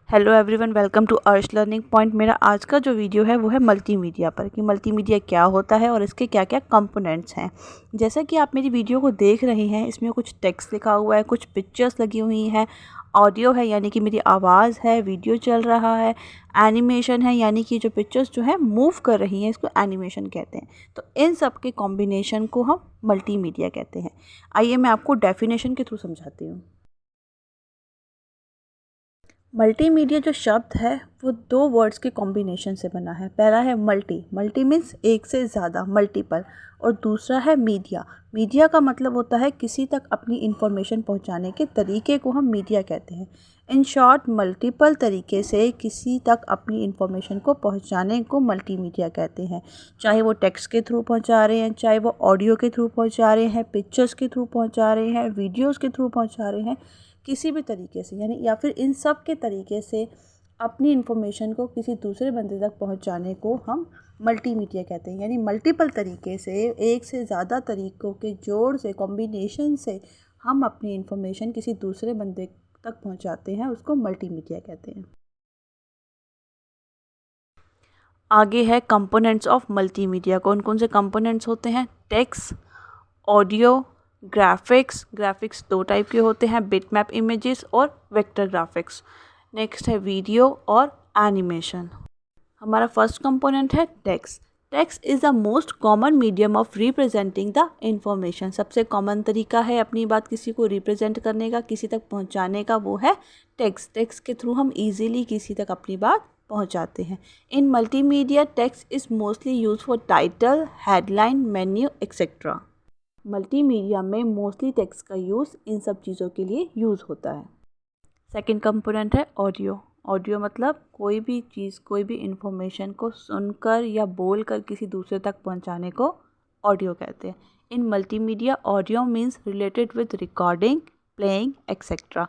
Hello everyone, welcome to अर्श learning point. मेरा आज का जो वीडियो है वो है मल्टीमीडिया पर कि मल्टीमीडिया क्या होता है और इसके क्या क्या कंपोनेंट्स हैं। जैसा कि आप मेरी वीडियो को देख रहे हैं, इसमें कुछ टेक्स्ट लिखा हुआ है, कुछ पिक्चर्स लगी हुई हैं, ऑडियो है यानी कि मेरी आवाज़ है, वीडियो चल रहा है, एनिमेशन है यानी कि जो पिक्चर्स जो है मूव कर रही हैं, इसको एनिमेशन कहते हैं। तो इन सब के कॉम्बिनेशन को हम मल्टीमीडिया कहते हैं। आइए मैं आपको डेफिनेशन के थ्रू समझाती हूँ। मल्टीमीडिया जो शब्द है वो दो वर्ड्स के कॉम्बिनेशन से बना है। पहला है मल्टी मीन्स एक से ज़्यादा, मल्टीपल। और दूसरा है मीडिया। मीडिया का मतलब होता है किसी तक अपनी इन्फॉर्मेशन पहुंचाने के तरीके को हम मीडिया कहते हैं। इन शॉर्ट, मल्टीपल तरीके से किसी तक अपनी इन्फॉर्मेशन को पहुंचाने को मल्टीमीडिया कहते हैं। चाहे वो टेक्स्ट के थ्रू पहुंचा रहे हैं, चाहे वो ऑडियो के थ्रू पहुंचा रहे हैं, पिक्चर्स के थ्रू पहुंचा रहे हैं, वीडियोज़ के थ्रू पहुंचा रहे हैं, किसी भी तरीके से यानी या फिर इन सब के तरीके से अपनी इन्फॉर्मेशन को किसी दूसरे बंदे तक पहुंचाने को हम मल्टीमीडिया कहते हैं। यानी मल्टीपल तरीके से, एक से ज़्यादा तरीक़ों के जोड़ से, कॉम्बिनेशन से हम अपनी इन्फॉर्मेशन किसी दूसरे बंदे तक पहुंचाते हैं, उसको मल्टीमीडिया कहते हैं। आगे है कंपोनेंट्स ऑफ मल्टीमीडिया। कौन कौन से कंपोनेंट्स होते हैं? टेक्स्ट, ऑडियो, ग्राफिक्स दो टाइप के होते हैं, बिटमैप इमेजेस और वेक्टर ग्राफिक्स। नेक्स्ट है वीडियो और एनिमेशन। हमारा फर्स्ट कंपोनेंट है text. Text is the most common medium of representing the information. सबसे कॉमन तरीका है अपनी बात किसी को रिप्रेजेंट करने का, किसी तक पहुंचाने का, वो है टेक्स्ट। टेक्स्ट के थ्रू हम इजीली किसी तक अपनी बात पहुंचाते हैं। इन multimedia, text is mostly use for title, headline, menu etcetera. Multimedia में मोस्टली टेक्स्ट का यूज़ इन सब चीज़ों के लिए यूज़ होता है। सेकंड कंपोनेंट है ऑडियो। ऑडियो मतलब कोई भी चीज़, कोई भी इंफॉर्मेशन को सुनकर या बोलकर किसी दूसरे तक पहुंचाने को ऑडियो कहते हैं। इन multimedia, audio means related with recording, playing etcetera.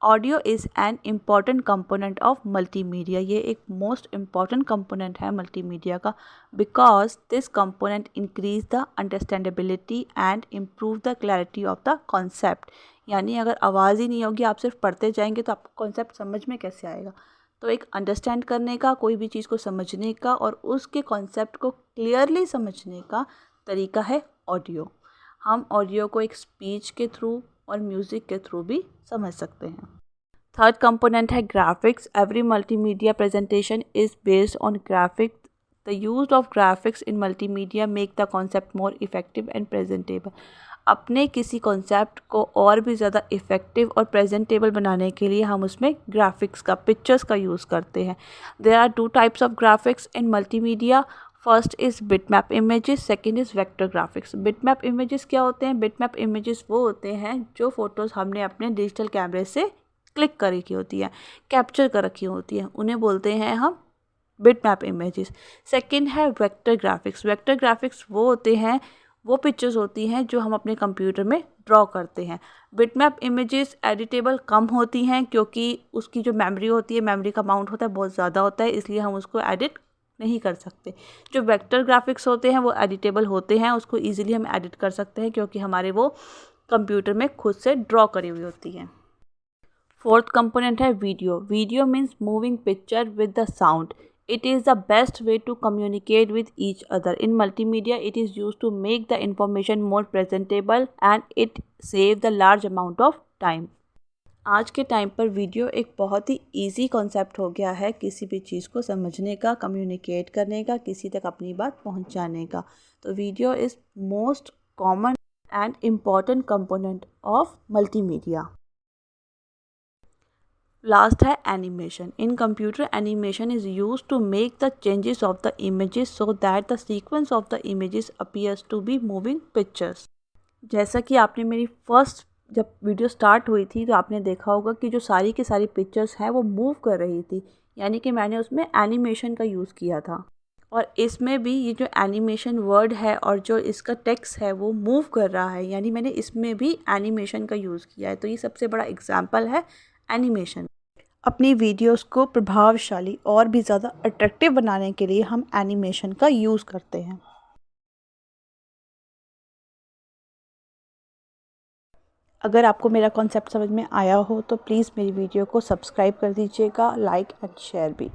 Audio is an important component of multimedia. ये एक मोस्ट इम्पॉर्टेंट कंपोनेंट है मल्टीमीडिया का, because this component increase the understandability and improve the clarity of the concept. यानी अगर आवाज़ ही नहीं होगी, आप सिर्फ पढ़ते जाएंगे तो आपको कॉन्सेप्ट समझ में कैसे आएगा। तो एक अंडरस्टैंड करने का, कोई भी चीज़ को समझने का और उसके कॉन्सेप्ट को क्लियरली समझने का तरीका है ऑडियो। हम ऑडियो को एक स्पीच के थ्रू और म्यूज़िक के थ्रू भी समझ सकते हैं। थर्ड कंपोनेंट है graphics. Every multimedia presentation is based on graphics. The use of graphics in multimedia make the concept more effective and presentable. अपने किसी कॉन्सेप्ट को और भी ज़्यादा इफ़ेक्टिव और प्रेजेंटेबल बनाने के लिए हम उसमें ग्राफिक्स का, पिक्चर्स का यूज़ करते हैं। There are two types of graphics in multimedia. First is bitmap images, second is vector graphics. Bitmap images क्या होते हैं? बिटमैप इमेजेस वो होते हैं जो फ़ोटोज़ हमने अपने डिजिटल कैमरे से क्लिक कर रखी होती है, कैप्चर कर रखी होती है, उन्हें बोलते हैं हम बिटमैप इमेजेस। सेकंड है वेक्टर ग्राफिक्स। वेक्टर ग्राफिक्स वो होते हैं, वो पिक्चर्स होती हैं जो हम अपने कंप्यूटर में ड्रॉ करते हैं। बिटमैप इमेजेस एडिटेबल कम होती हैं क्योंकि उसकी जो मेमोरी होती है, मेमोरी का अमाउंट होता है बहुत ज़्यादा होता है, इसलिए हम उसको एडिट नहीं कर सकते। जो वेक्टर ग्राफिक्स होते हैं वो एडिटेबल होते हैं, उसको ईजिली हम एडिट कर सकते हैं क्योंकि हमारे वो कंप्यूटर में खुद से ड्रॉ करी हुई होती हैं। फोर्थ कंपोनेंट है video. Video means moving picture with the sound. It is the best way to communicate with each other. In multimedia, it is used to make the information more presentable and it save the large amount of time. आज के time पर video एक बहुत ही easy concept हो गया है किसी भी चीज़ को समझने का, कम्युनिकेट करने का, किसी तक अपनी बात पहुंचाने का। तो video is most common and important component of multimedia. Last है animation. In computer, animation is use to make the changes of the images so that the sequence of the images appears to be moving pictures. जैसा कि आपने मेरी first जब video start हुई थी तो आपने देखा होगा कि जो सारी की सारी पिक्चर्स हैं वो मूव कर रही थी, यानी कि मैंने उसमें एनिमेशन का यूज़ किया था। और इसमें भी ये जो एनिमेशन वर्ड है और जो इसका टेक्स्ट है वो मूव कर रहा है, यानी मैंने इसमें भी एनिमेशन का यूज़ किया है। तो ये सबसे बड़ा एग्जाम्पल है एनिमेशन। अपनी वीडियोस को प्रभावशाली और भी ज़्यादा अट्रैक्टिव बनाने के लिए हम एनिमेशन का यूज़ करते हैं। अगर आपको मेरा कॉन्सेप्ट समझ में आया हो तो प्लीज़ मेरी वीडियो को सब्सक्राइब कर दीजिएगा, लाइक एंड शेयर भी।